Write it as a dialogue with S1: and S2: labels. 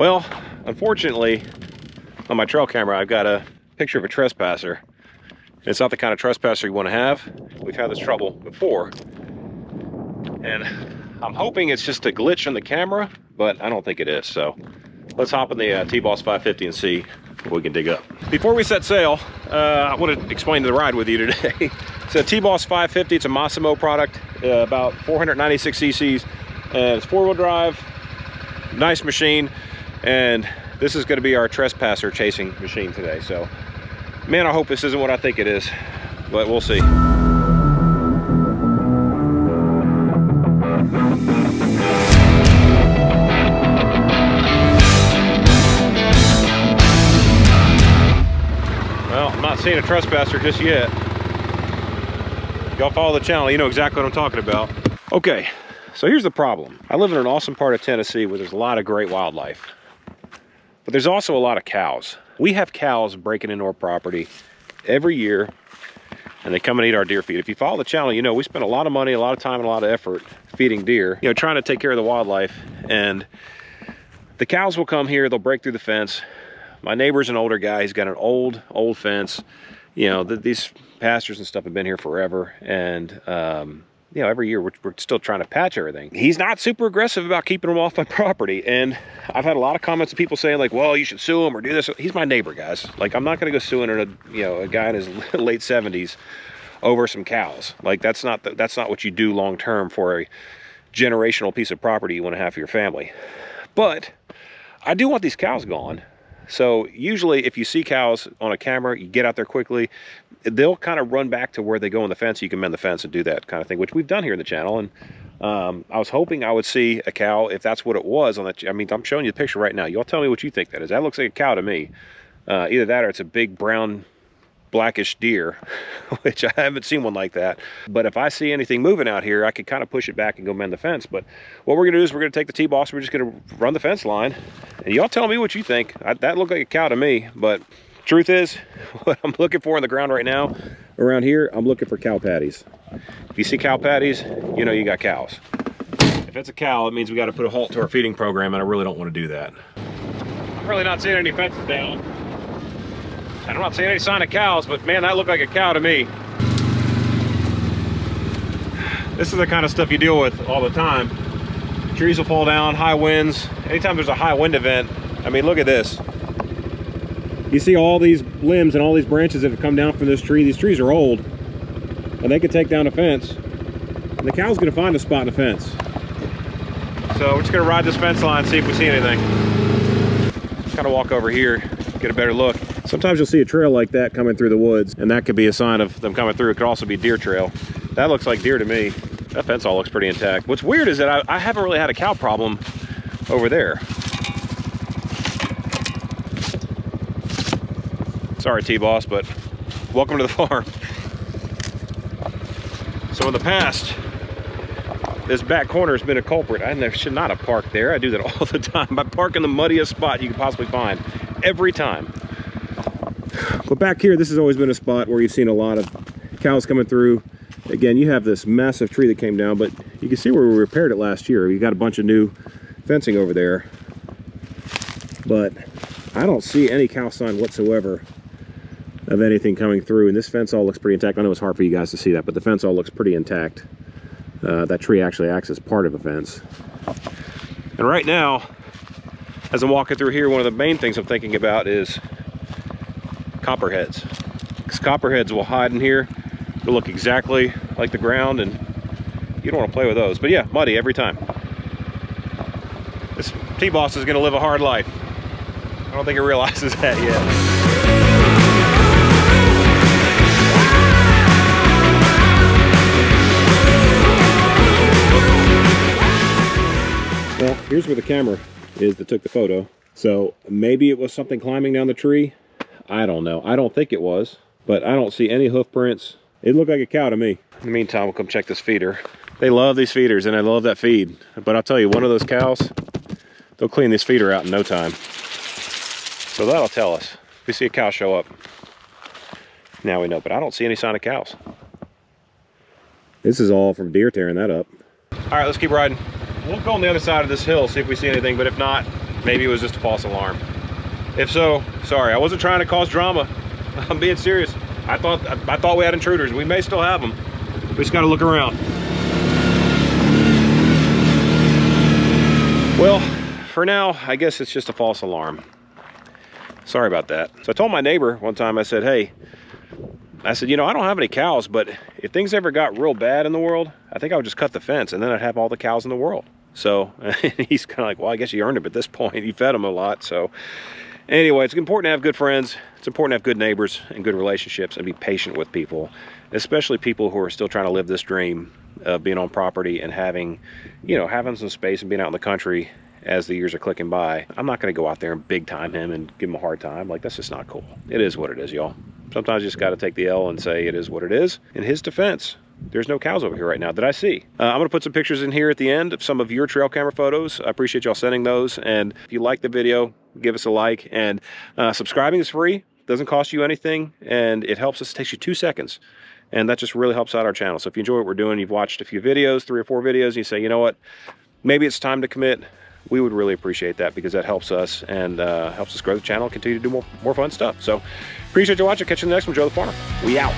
S1: Well, unfortunately, on my trail camera, I've got a picture of a trespasser. It's not the kind of trespasser you want to have. We've had this trouble before. And I'm hoping it's just a glitch on the camera, but I don't think it is. So let's hop in the T-Boss 550 and see what we can dig up. Before we set sail, I want to explain the ride with you today. It's a T-Boss 550. It's a Massimo product, about 496 cc's, and it's 4-wheel drive. Nice machine, and this is going to be our trespasser chasing machine today. So, man, I hope this isn't what I think it is, but we'll see. Well, I'm not seeing a trespasser just yet. Y'all follow the channel, you know exactly what I'm talking about. Okay, so here's the problem. I live in an awesome part of Tennessee where there's a lot of great wildlife, but there's also a lot of cows. We have cows breaking into our property every year, and they come and eat our deer feed. If you follow the channel, you know we spend a lot of money, a lot of time, and a lot of effort feeding deer, you know, trying to take care of the wildlife. And the cows will come here, they'll break through the fence. My neighbor's an older guy, he's got an old fence. You know, these pastures and stuff have been here forever, and you know, every year we're still trying to patch everything. He's not super aggressive about keeping them off my property, and I've had a lot of comments of people saying like, well, you should sue him or do this. He's my neighbor, guys. Like, I'm not gonna go suing a guy in his late 70s over some cows. Like, that's not what you do long term for a generational piece of property you want to have for your family. But I do want these cows gone. So usually if you see cows on a camera, you get out there quickly, they'll kind of run back to where they go on the fence. You can mend the fence and do that kind of thing, which we've done here in the channel. And I was hoping I would see a cow, if that's what it was on that. I mean, I'm showing you the picture right now. Y'all tell me what you think that is. That looks like a cow to me. Either that or it's a big brown blackish deer, which I haven't seen one like that. But if I see anything moving out here, I could kind of push it back and go mend the fence. But what we're gonna do is we're gonna take the T-Boss, we're just gonna run the fence line, and y'all tell me what you think. That looked like a cow to me, but truth is, what I'm looking for in the ground right now, around here, I'm looking for cow patties. If you see cow patties, you know you got cows. If it's a cow, it means we gotta put a halt to our feeding program, and I really don't wanna do that. I'm really not seeing any fences down. I'm not seeing any sign of cows, but man, that looked like a cow to me. This is the kind of stuff you deal with all the time. Trees will fall down, high winds. Anytime there's a high wind event, I mean, look at this. You see all these limbs and all these branches that have come down from this tree. These trees are old, and they could take down a fence. And the cow's gonna find a spot in the fence. So we're just gonna ride this fence line, see if we see anything. Kind of walk over here, get a better look. Sometimes you'll see a trail like that coming through the woods, and that could be a sign of them coming through. It could also be deer trail. That looks like deer to me. That fence all looks pretty intact. What's weird is that I haven't really had a cow problem over there. Sorry, T-Boss, but welcome to the farm. So in the past, this back corner has been a culprit. I should not have parked there. I do that all the time. I park in the muddiest spot you can possibly find, every time. But back here, this has always been a spot where you've seen a lot of cows coming through. Again, you have this massive tree that came down, but you can see where we repaired it last year. You got a bunch of new fencing over there. But I don't see any cow sign whatsoever of anything coming through. And this fence all looks pretty intact. I know it's hard for you guys to see that, but the fence all looks pretty intact. That tree actually acts as part of a fence. And right now, as I'm walking through here, one of the main things I'm thinking about is Copperheads. Because Copperheads will hide in here. They'll look exactly like the ground, and you don't want to play with those. But yeah, muddy every time. This T-Boss is going to live a hard life. I don't think he realizes that yet. Well, here's where the camera is that took the photo. So maybe it was something climbing down the tree. I don't know. I don't think it was, but I don't see any hoof prints. It looked like a cow to me. In the meantime, we'll come check this feeder. They love these feeders, and I love that feed. But I'll tell you, one of those cows, they'll clean this feeder out in no time. So that'll tell us. If we see a cow show up, now we know. But I don't see any sign of cows. This is all from deer tearing that up. All right, let's keep riding. We'll go on the other side of this hill, see if we see anything. But if not, maybe it was just a false alarm. If so, sorry, I wasn't trying to cause drama. I'm being serious. I thought we had intruders. We may still have them. We just got to look around. Well, for now, I guess it's just a false alarm. Sorry about that. So I told my neighbor one time, I said, hey, you know, I don't have any cows, but if things ever got real bad in the world, I think I would just cut the fence and then I'd have all the cows in the world. So he's kind of like, well, I guess you earned it at this point. You fed them a lot. So anyway, it's important to have good friends. It's important to have good neighbors and good relationships and be patient with people, especially people who are still trying to live this dream of being on property and having, you know, having some space and being out in the country as the years are clicking by. I'm not going to go out there and big time him and give him a hard time. Like, that's just not cool. It is what it is, y'all. Sometimes you just got to take the L and say it is what it is. In his defense, there's no cows over here right now that I see. I'm going to put some pictures in here at the end of some of your trail camera photos. I appreciate y'all sending those. And if you like the video, give us a like. And subscribing is free. Doesn't cost you anything. And it helps us. It takes you 2 seconds. And that just really helps out our channel. So if you enjoy what we're doing, you've watched a few videos, 3 or 4 videos, and you say, you know what, maybe it's time to commit. We would really appreciate that because that helps us and helps us grow the channel and continue to do more fun stuff. So appreciate you watching. Catch you in the next one. Joe the Farmer. We out.